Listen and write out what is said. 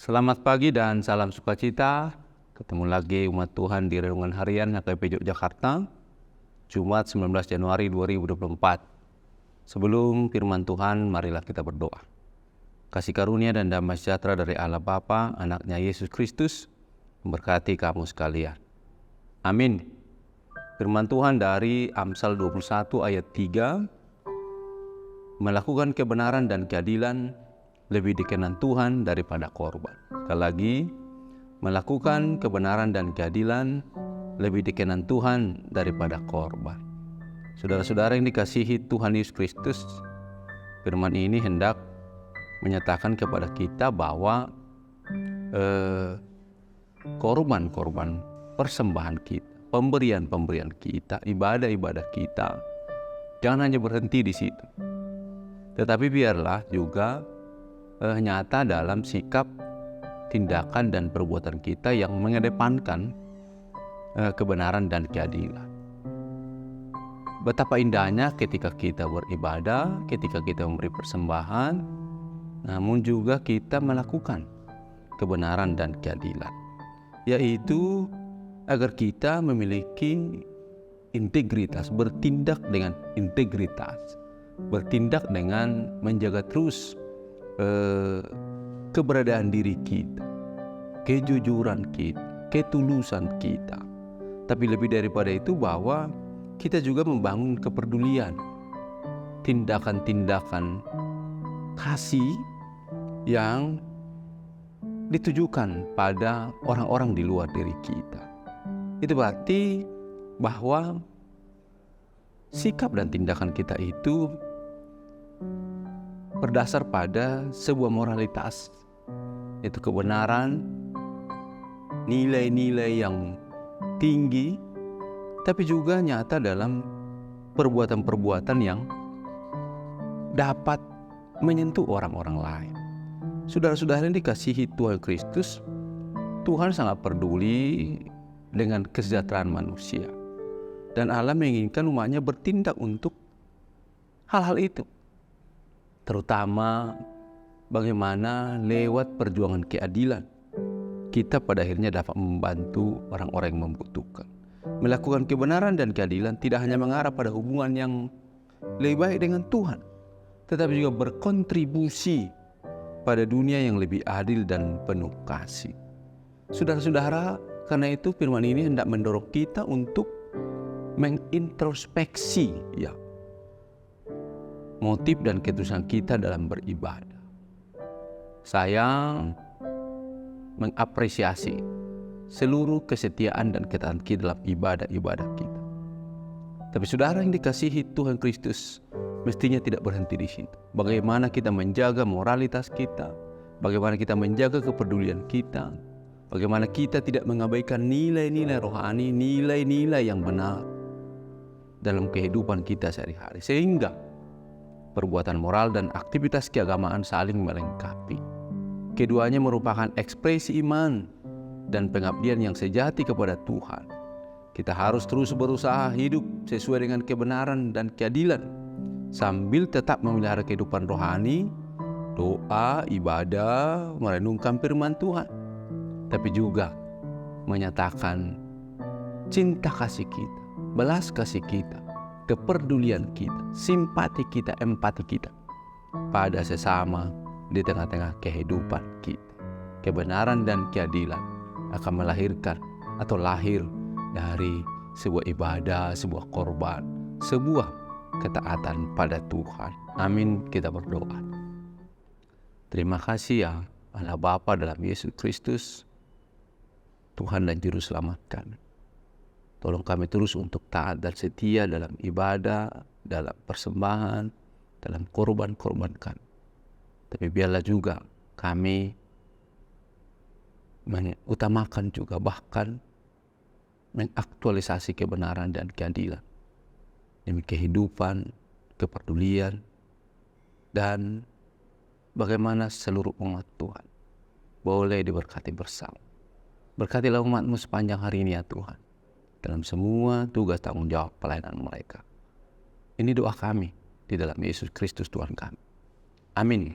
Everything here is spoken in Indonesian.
Selamat pagi dan salam sukacita. Ketemu lagi umat Tuhan di Renungan Harian HKBP Yogyakarta, Jumat 19 Januari 2024. Sebelum firman Tuhan, marilah kita berdoa. Kasih karunia dan damai sejahtera dari Allah Bapa, anaknya Yesus Kristus, memberkati kamu sekalian. Amin. Firman Tuhan dari Amsal 21 ayat 3, melakukan kebenaran dan keadilan lebih dikenan Tuhan daripada korban. Sekali lagi, melakukan kebenaran dan keadilan lebih dikenan Tuhan daripada korban. Saudara-saudara yang dikasihi Tuhan Yesus Kristus, firman ini hendak menyatakan kepada kita bahwa korban-korban persembahan kita, pemberian-pemberian kita, ibadah-ibadah kita, jangan hanya berhenti di situ. Tetapi biarlah juga nyata dalam sikap, tindakan dan perbuatan kita yang mengedepankan kebenaran dan keadilan. Betapa indahnya ketika kita beribadah, ketika kita memberi persembahan, namun juga kita melakukan kebenaran dan keadilan, yaitu agar kita memiliki integritas, bertindak dengan integritas, bertindak dengan menjaga terus keberadaan diri kita, kejujuran kita, ketulusan kita. Tapi lebih daripada itu, bahwa kita juga membangun kepedulian, tindakan-tindakan kasih yang ditujukan pada orang-orang di luar diri kita. Itu berarti bahwa sikap dan tindakan kita itu berdasar pada sebuah moralitas, itu kebenaran, nilai-nilai yang tinggi, tapi juga nyata dalam perbuatan-perbuatan yang dapat menyentuh orang-orang lain. Saudara-saudara yang dikasihi Tuhan Kristus, Tuhan sangat peduli dengan kesejahteraan manusia, dan Allah menginginkan umatnya bertindak untuk hal-hal itu. Terutama bagaimana lewat perjuangan keadilan kita pada akhirnya dapat membantu orang-orang yang membutuhkan. Melakukan kebenaran dan keadilan tidak hanya mengarah pada hubungan yang lebih baik dengan Tuhan, tetapi juga berkontribusi pada dunia yang lebih adil dan penuh kasih. Saudara-saudara, karena itu firman ini hendak mendorong kita untuk mengintrospeksi motif dan ketulusan kita dalam beribadah. Saya mengapresiasi seluruh kesetiaan dan ketaatan kita dalam ibadah-ibadah kita. Tapi saudara yang dikasihi Tuhan Kristus, mestinya tidak berhenti di situ. Bagaimana kita menjaga moralitas kita, bagaimana kita menjaga kepedulian kita, bagaimana kita tidak mengabaikan nilai-nilai rohani, nilai-nilai yang benar dalam kehidupan kita sehari-hari, sehingga perbuatan moral dan aktivitas keagamaan saling melengkapi. Keduanya merupakan ekspresi iman dan pengabdian yang sejati kepada Tuhan. Kita harus terus berusaha hidup sesuai dengan kebenaran dan keadilan, sambil tetap memelihara kehidupan rohani, doa, ibadah, merenungkan firman Tuhan, tapi juga menyatakan cinta kasih kita, belas kasih kita, kepedulian kita, simpati kita, empati kita pada sesama di tengah-tengah kehidupan kita. Kebenaran dan keadilan akan melahirkan atau lahir dari sebuah ibadah, sebuah korban, sebuah ketaatan pada Tuhan. Amin. Kita berdoa. Terima kasih ya Allah Bapa dalam Yesus Kristus, Tuhan dan Juru Selamat kami. Tolong kami terus untuk taat dan setia dalam ibadah, dalam persembahan, dalam korban-korban kami. Tapi biarlah juga kami mengutamakan juga bahkan mengaktualisasi kebenaran dan keadilan demi kehidupan, kepedulian, dan bagaimana seluruh umat Tuhan boleh diberkati bersama. Berkatilah umat-Mu sepanjang hari ini ya Tuhan, dalam semua tugas tanggung jawab pelayanan mereka. Ini doa kami di dalam Yesus Kristus Tuhan kami. Amin.